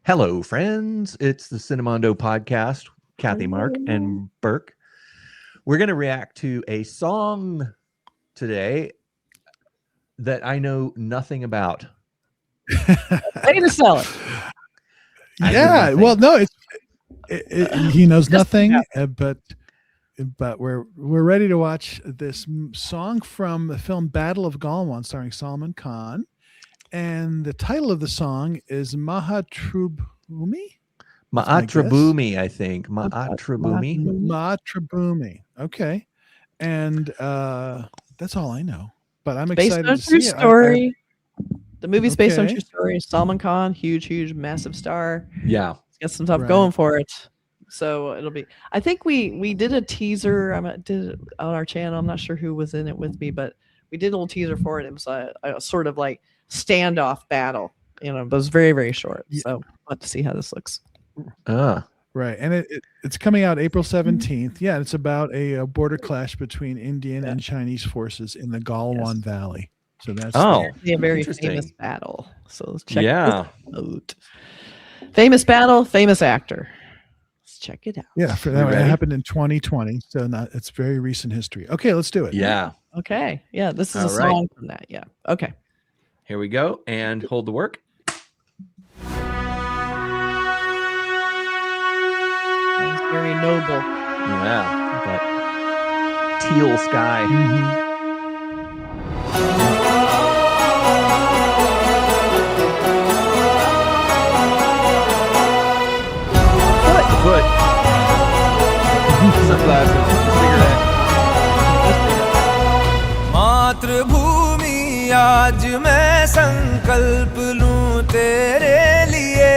Hello, friends. It's the Cinemondo podcast. Kathy, Mark, and Burke. We're going to react to a song today that I know nothing about. Ready to sell it. Yeah, well, no, he knows nothing, but we're ready to watch this song from the film Battle of Galwan, starring Salman Khan, and the title of the song is Maatrubhumi. Maatrubhumi, I think. Maatrubhumi. Maatrubhumi. Okay, and that's all I know. But I'm excited to see it. Story. The movie's based on true story. Salman Khan, huge, massive star. Yeah, he's got some stuff going for it. So it'll be. I think we did a teaser. Did it on our channel. I'm not sure who was in it with me, but we did a little teaser for it. It was a sort of like standoff battle. You know, but it was very, very short. So we'll have to see how this looks. Right, and it's coming out April 17th. Yeah, it's about a border clash between Indian and Chinese forces in the Galwan Valley. So that's a very famous battle. So let's check this out. Famous battle, famous actor. Let's check it out. Yeah, it happened in 2020, so it's very recent history. Okay, let's do it. Yeah. Okay. Yeah, this is a song from that. Yeah. Okay. Here we go, and hold the work. Very noble. Yeah, that teal sky. Foot. Sunglasses, cigarette. मातृभूमि आज मैं संकल्प लूं तेरे लिए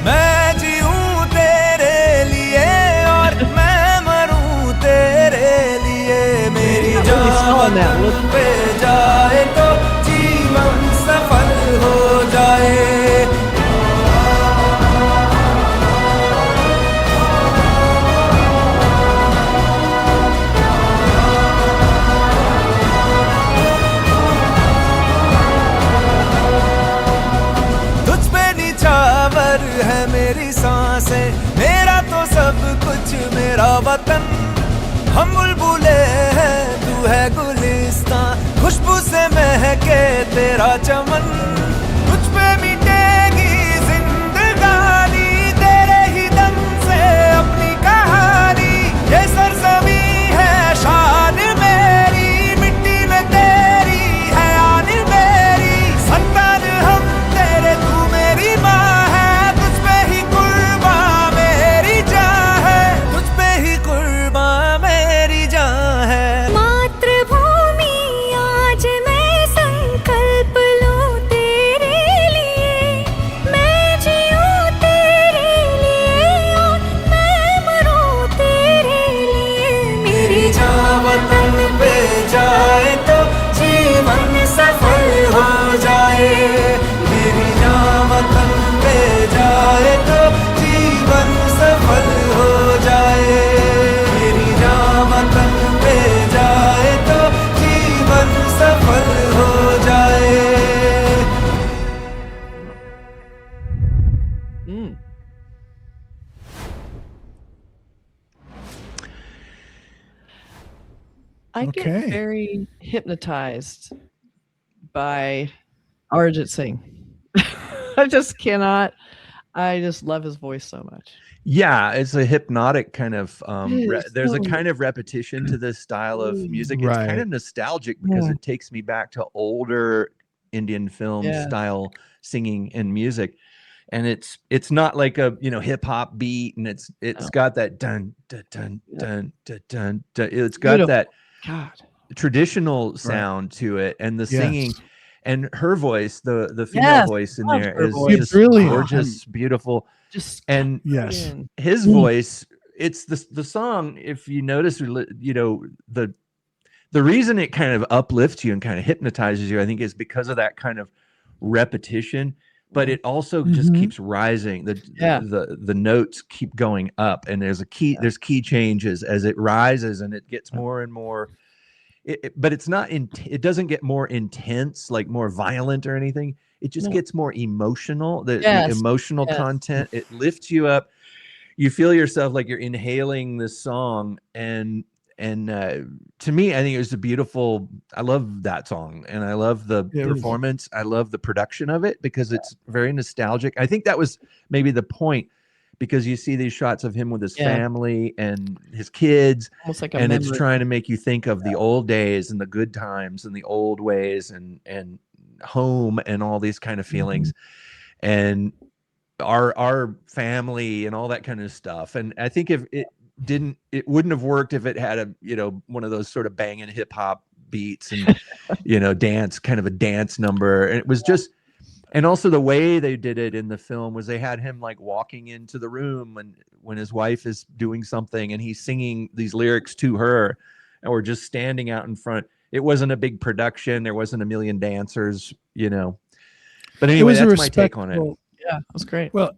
मैं जीऊं तेरे लिए और मैं मरूं तेरे लिए मेरी जान पे जाए तो जीवन सफल हो जाए है मेरी सांसें मेरा तो सब कुछ मेरा वतन हम बुलबुले हैं तू है गुलिस्तां खुशबू से महके तेरा चमन तुझ पे मिटेगी जिंदगानी तेरे ही दम से अपनी कहानी ये सरजमी है शान मेरी मिट्टी में तेरी है आन मेरी संतान हम तेरे तू मेरी माँ I get very hypnotized by Arijit Singh. I just cannot. I just love his voice so much. Yeah, it's a hypnotic kind of. There's a kind of repetition to this style of music. It's kind of nostalgic because it takes me back to older Indian film style singing and music, and it's not like a hip hop beat, and it's got that dun dun dun dun dun dun. It's got that traditional sound to it, and the singing and her voice, the female voice in there is just really gorgeous, beautiful. And his voice, it's the song, if you notice, the reason it kind of uplifts you and kind of hypnotizes you, I think, is because of that kind of repetition, but it also just keeps rising. The notes keep going up, and there's key changes as it rises, and it gets more and more. But it's not. It doesn't get more intense, like more violent or anything. it just gets more emotional. The emotional content, it lifts you up. You feel yourself like you're inhaling this song, and to me, I think it was a beautiful. I love that song, and I love the performance. I love the production of it because it's very nostalgic. I think that was maybe the point, because you see these shots of him with his family and his kids, almost like a and memory. it's trying to make you think of the old days and the good times and the old ways and home and all these kind of feelings, and our family and all that kind of stuff. And I think if it wouldn't have worked if it had a, one of those sort of banging hip hop beats and, dance, kind of a dance number. And it was just, and also the way they did it in the film was they had him like walking into the room when his wife is doing something and he's singing these lyrics to her, or just standing out in front. It wasn't a big production. There wasn't a million dancers, but anyway, that's my take on it. Yeah, it was great. Well,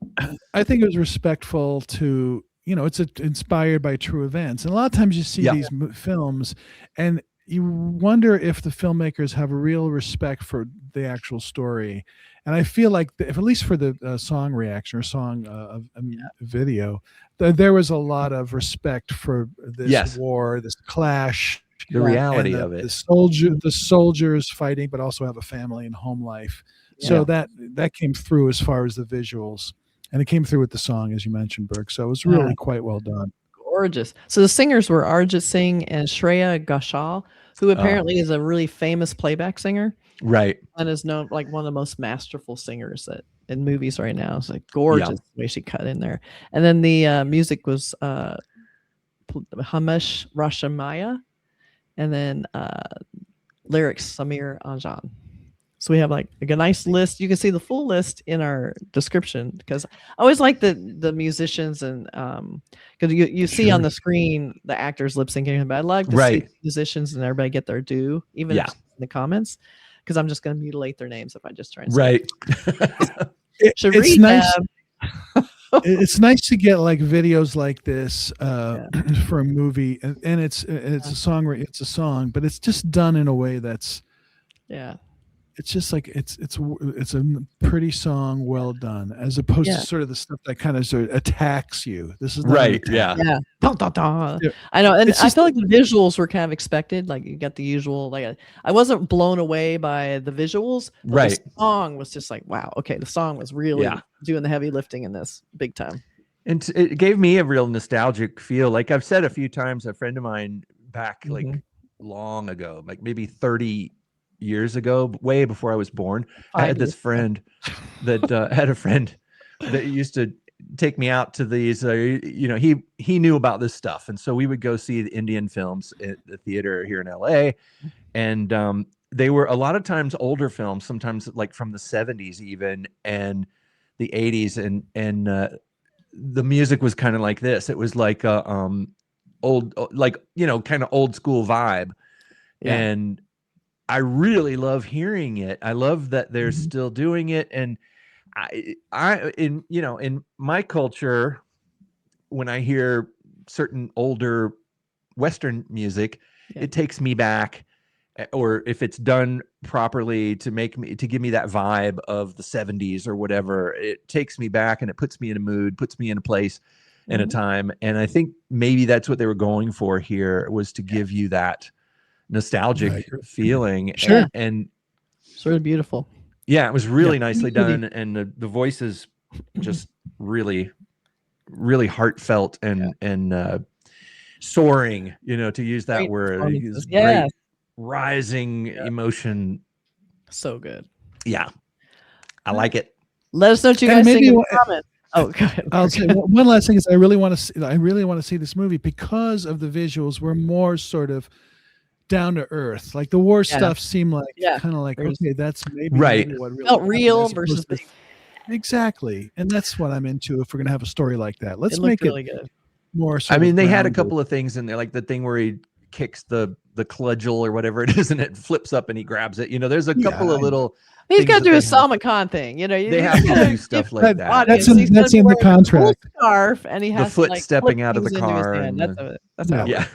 I think it was respectful to, it's inspired by true events. And a lot of times you see these films and you wonder if the filmmakers have a real respect for the actual story. And I feel like, if at least for the song reaction or song video, there was a lot of respect for this war, this clash. The reality of it. The soldiers fighting, but also have a family and home life. So that came through as far as the visuals, and it came through with the song, as you mentioned, Berg. So it was really quite well done. Gorgeous. So the singers were Arijit Singh and Shreya Ghoshal, who apparently is a really famous playback singer, right? And is known like one of the most masterful singers in movies right now. It's like gorgeous the way she cut in there. And then the music was Himesh Reshammiya, and then lyrics Samir Anjaan. So we have like a nice list. You can see the full list in our description, because I always like the musicians, and because you see on the screen the actors lip syncing, but I like to see musicians and everybody get their due, even in the comments, because I'm just going to mutilate their names if I just try and say it's nice. It's nice to get like videos like this for a movie, and it's a song. It's a song, but it's just done in a way that's it's just like it's a pretty song, well done, as opposed to sort of the stuff that kind of sort of attacks you. This is I know, and I feel like the visuals were kind of expected. Like you got the usual. Like I wasn't blown away by the visuals. But the song was just like, wow, okay, the song was really doing the heavy lifting in this big time. And it gave me a real nostalgic feel. Like I've said a few times, a friend of mine back like long ago, like maybe 30 years ago, way before I was born, I had this friend that had a friend that used to take me out to these, he knew about this stuff. And so we would go see the Indian films at the theater here in LA. And they were a lot of times older films, sometimes like from the 70s even, and the 80s. And the music was kind of like this. It was like old, like, kind of old school vibe. And I really love hearing it. I love that they're still doing it. And in my culture, when I hear certain older Western music, it takes me back, or if it's done properly to give me that vibe of the 70s or whatever, it takes me back and it puts me in a mood, puts me in a place and a time. And I think maybe that's what they were going for here, was to give you that nostalgic feeling. And sort of beautiful. Yeah, it was really nicely done, and the voices just really, really heartfelt and soaring, to use that word. Great rising emotion. So good. Yeah, I like it. Let us know what you guys think in the comments. Oh, go ahead. I'll say one last thing is I really want to see this movie because of the visuals. Were more sort of down to earth. Like the war stuff seemed like kind of like, okay, that's maybe what really felt real versus big. Exactly. And that's what I'm into if we're gonna have a story like that. Let's make it really good. More they had a couple of things in there, like the thing where he kicks the cudgel or whatever it is, and it flips up and he grabs it. There's a couple of little. He's got to do a Salman Khan thing, They have to do stuff like that. That's in the contract. Scarf, and he has the foot to, stepping out of the car. That's how. Yeah.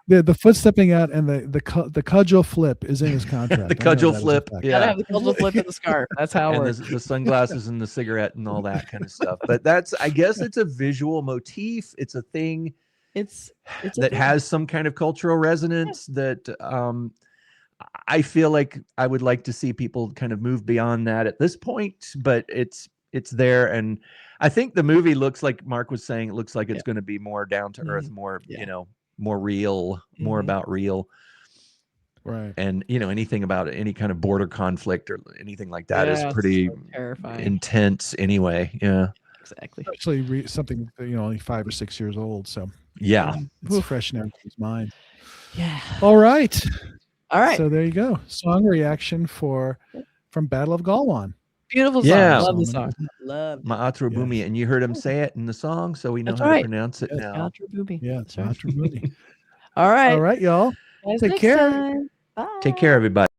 The foot stepping out and the cudgel flip is in his contract. The cudgel flip, Gotta yeah, have the cudgel flip and the scarf. That's how it and works. the sunglasses and the cigarette and all that kind of stuff. But I guess it's a visual motif. It's a thing. It's that has some kind of cultural resonance that I feel like I would like to see people kind of move beyond that at this point, but it's there. And I think the movie looks like Mark was saying, it looks like it's going to be more down to earth, more, more real, more about real. Right. And, anything about any kind of border conflict or anything like that is pretty terrifying. intense anyway. Yeah. Exactly. Especially something, only 5 or 6 years old. So yeah, it's fresh in everybody's mind. Yeah. All right. So there you go. Song reaction from Battle of Galwan. Beautiful song. Yeah. Love the song. Love Maatrubhumi, and you heard him say it in the song, so we know how to pronounce it now. Maatrubhumi. Yeah, it's Maatrubhumi. All right. All right, y'all. Guys, Take next care. time. Bye. Take care, everybody.